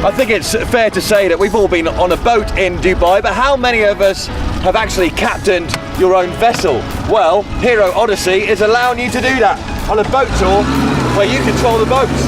I think it's fair to say that we've all been on a boat in Dubai, but how many of us have actually captained your own vessel? Well, HERO Odyssey is allowing you to do that on a boat tour where you control the boats.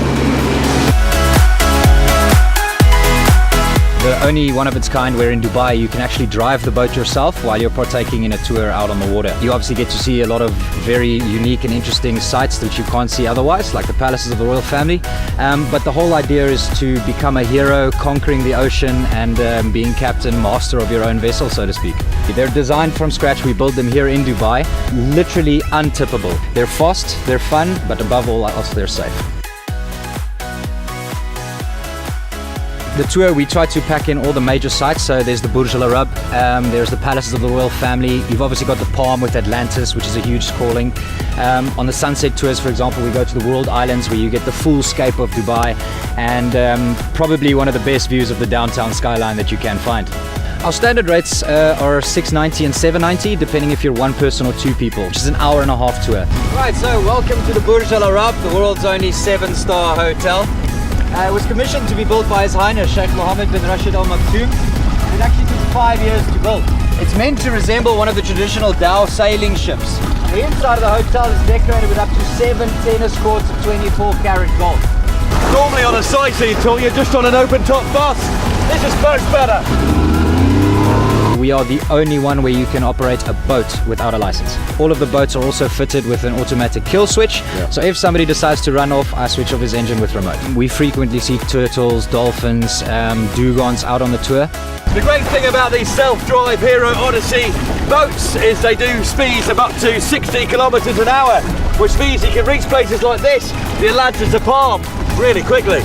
The only one of its kind where in Dubai you can actually drive the boat yourself while you're partaking in a tour out on the water. You obviously get to see a lot of very unique and interesting sights which you can't see otherwise, like the palaces of the royal family. But the whole idea is to become a hero, conquering the ocean and being captain, master of your own vessel, so to speak. They're designed from scratch. We build them here in Dubai, literally untippable. They're fast, they're fun, but above all else they're safe. The tour, we try to pack in all the major sites. So there's the Burj Al Arab, there's the palaces of the royal family. You've obviously got the Palm with Atlantis, which is a huge calling. On the sunset tours, for example, we go to the World Islands where you get the full scape of Dubai and probably one of the best views of the downtown skyline that you can find. Our standard rates are $690 and $790, depending if you're one person or two people, which is an hour-and-a-half tour. Right, so welcome to the Burj Al Arab, the world's only 7-star hotel. It was commissioned to be built by His Highness Sheikh Mohammed bin Rashid Al Maktoum. It actually took 5 years to build. It's meant to resemble one of the traditional dhow sailing ships. The inside of the hotel is decorated with up to 7 tennis courts of 24-karat gold. Normally on a sightseeing tour, you're just on an open-top bus. This is much better. We are the only one where you can operate a boat without a license. All of the boats are also fitted with an automatic kill switch. So if somebody decides to run off, I switch off his engine with remote. We frequently see turtles, dolphins, dugongs out on the tour. The great thing about these self-drive HERO Odyssey boats is they do speeds of up to 60 kilometers an hour, which means you can reach places like this, the Atlantis, the Palm, really quickly.